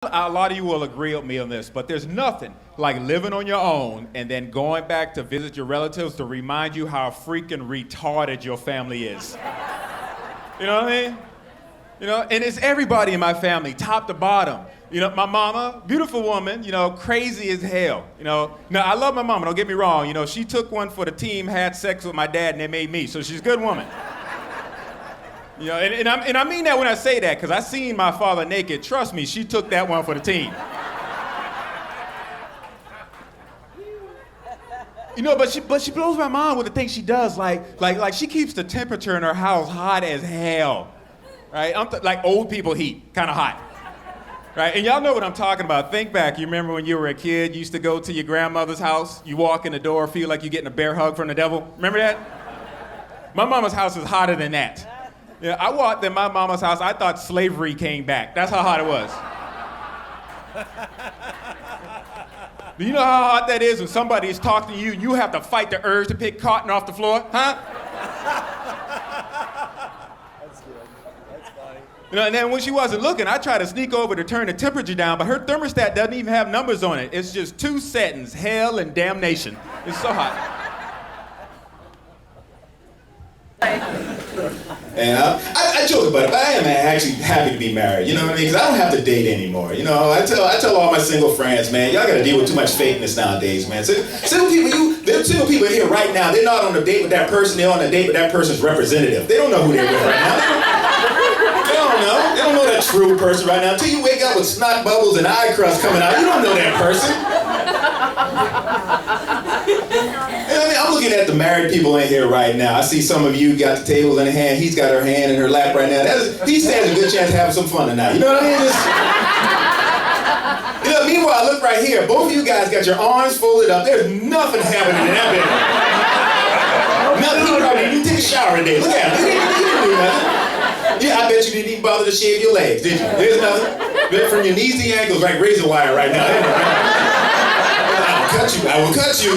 A lot of you will agree with me on this, but there's nothing like living on your own and then going back to visit your relatives to remind you how freaking retarded your family is. You know what I mean? You know, and it's everybody in my family, top to bottom. You know, my mama, beautiful woman, you know, crazy as hell. You know, now I love my mama, don't get me wrong. You know, she took one for the team, had sex with my dad, and they made me, so she's a good woman. You know, and I mean that when I say that, because I seen my father naked. Trust me, she took that one for the team. You know, but she blows my mind with the things she does. Like she keeps the temperature in her house hot as hell, right? Like old people heat, kind of hot, right? And y'all know what I'm talking about. Think back. You remember when you were a kid, you used to go to your grandmother's house. You walk in the door, feel like you're getting a bear hug from the devil. Remember that? My mama's house is hotter than that. Yeah, I walked in my mama's house, I thought slavery came back. That's how hot it was. Do you know how hot that is when somebody is talking to you and you have to fight the urge to pick cotton off the floor? Huh? That's good. That's funny. You know, and then when she wasn't looking, I tried to sneak over to turn the temperature down, but her thermostat doesn't even have numbers on it. It's just 2 settings, hell and damnation. It's so hot. And I joke about it, but I am actually happy to be married. You know what I mean? Because I don't have to date anymore. You know, I tell all my single friends, man, y'all got to deal with too much fakeness nowadays, man. So, single people here right now, they're not on a date with that person. They're on a date with that person's representative. They don't know who they're with right now. They don't know. They don't know that true person right now. Until you wake up with snot bubbles and eye crust coming out, you don't know that person. I mean, I'm looking at the married people in here right now. I see some of you got the tables in hand. He's got her hand in her lap right now. He stands a good chance of having some fun tonight. You know what I mean? You know, meanwhile, look right here. Both of you guys got your arms folded up. There's nothing happening in that bed. Nothing. He probably didn't take a shower today. Look at him. He didn't do nothing. Yeah, I bet you didn't even bother to shave your legs, did you? There's nothing. From your knees to your ankles, like razor wire right now. I will cut you.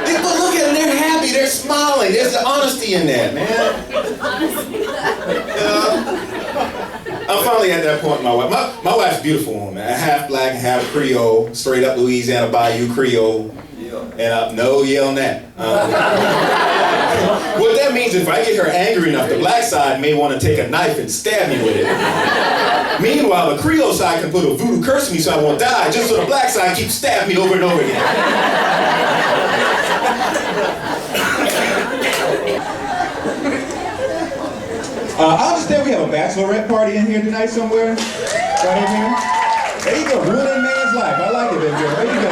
Yeah, but look at them, they're happy, they're smiling. There's the honesty in that, man. I'm finally at that point in my wife. My wife's a beautiful woman, half black and half Creole, straight up Louisiana Bayou Creole. And no yelling that. What that means, if I get her angry enough, the black side may want to take a knife and stab me with it. Meanwhile, the Creole side can put a voodoo curse on me so I won't die, just so the black side keeps stabbing me over and over again. I understand we have a bachelorette party in here tonight somewhere. Right in here. There you go, ruining man's life. I like it, baby girl. There you go.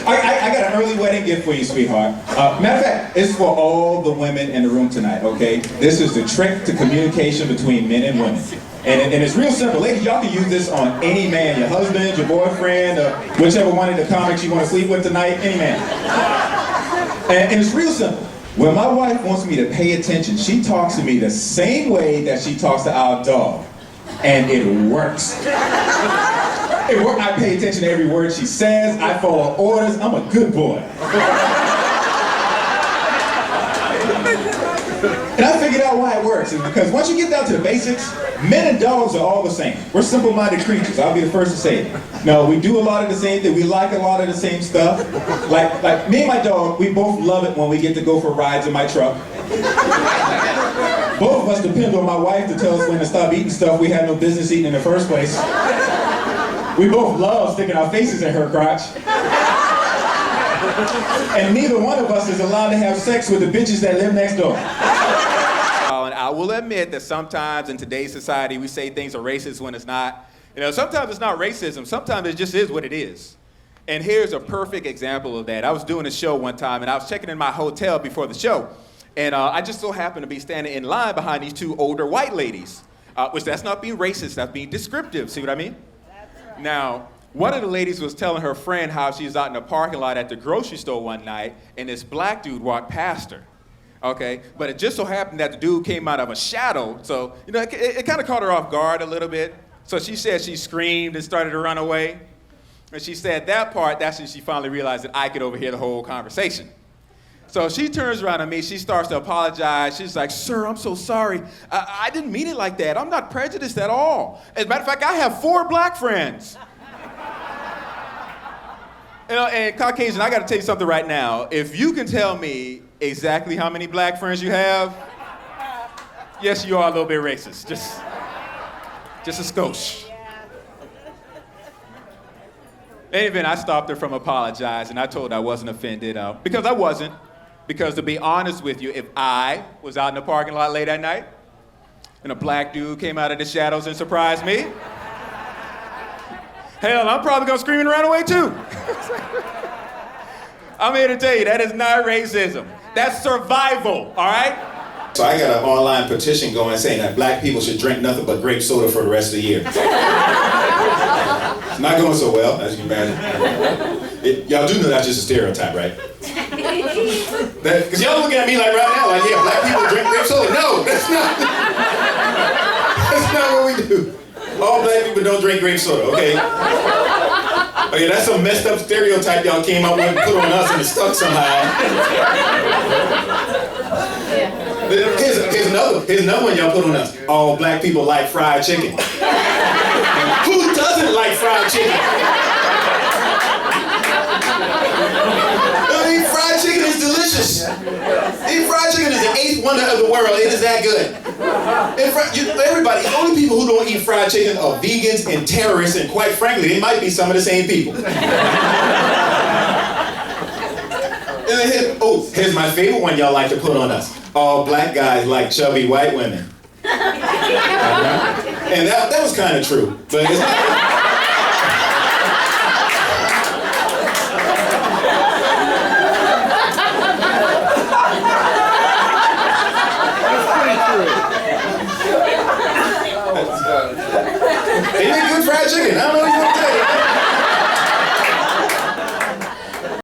I got an early wedding gift for you, sweetheart. Matter of fact, it's for all the women in the room tonight, okay? This is the trick to communication between men and women. And it's real simple. Ladies, y'all can use this on any man, your husband, your boyfriend, whichever one of the comics you want to sleep with tonight, any man. And it's real simple. When my wife wants me to pay attention, she talks to me the same way that she talks to our dog. And it works. I pay attention to every word she says. I follow orders. I'm a good boy. And I figured out why it works. Is because once you get down to the basics, men and dogs are all the same. We're simple-minded creatures. I'll be the first to say it. No, we do a lot of the same thing. We like a lot of the same stuff. Like me and my dog, we both love it when we get to go for rides in my truck. Both of us depend on my wife to tell us when to stop eating stuff we had no business eating in the first place. We both love sticking our faces in her crotch. And neither one of us is allowed to have sex with the bitches that live next door. And I will admit that sometimes in today's society we say things are racist when it's not. You know, sometimes it's not racism, sometimes it just is what it is. And here's a perfect example of that. I was doing a show one time and I was checking in my hotel before the show. And I just so happened to be standing in line behind these two older white ladies. Which that's not being racist, that's being descriptive, see what I mean? Now, one of the ladies was telling her friend how she was out in the parking lot at the grocery store one night and this black dude walked past her, okay? But it just so happened that the dude came out of a shadow, so, you know, it kind of caught her off guard a little bit. So she said she screamed and started to run away. And she said that part, that's when she finally realized that I could overhear the whole conversation. So she turns around to me, she starts to apologize. She's like, sir, I'm so sorry. I didn't mean it like that. I'm not prejudiced at all. As a matter of fact, I have 4 black friends. You know, and Caucasian, I gotta tell you something right now. If you can tell me exactly how many black friends you have, yes, you are a little bit racist. Just a skosh. In any event, I stopped her from apologizing. I told her I wasn't offended, because I wasn't. Because to be honest with you, if I was out in the parking lot late at night and a black dude came out of the shadows and surprised me, hell, I'm probably gonna scream and run away too. I'm here to tell you, that is not racism. That's survival, all right? So I got an online petition going saying that black people should drink nothing but grape soda for the rest of the year. It's not going so well, as you can imagine. Y'all do know that's just a stereotype, right? Because y'all looking at me like right now, like, yeah, black people drink grape soda. No, that's not what we do. All black people don't drink grape soda, okay? Okay, that's some messed up stereotype y'all came up with and put on us and it stuck somehow. Here's another one y'all put on us. All black people like fried chicken. Who doesn't like fried chicken? I mean, fried chicken is delicious. Fried chicken is the 8th wonder of the world. It is that good. Everybody, the only people who don't eat fried chicken are vegans and terrorists, and quite frankly, they might be some of the same people. And then here's my favorite one y'all like to put on us. All black guys like chubby white women. And that was kind of true, but it's not. They make good fried chicken. I don't know.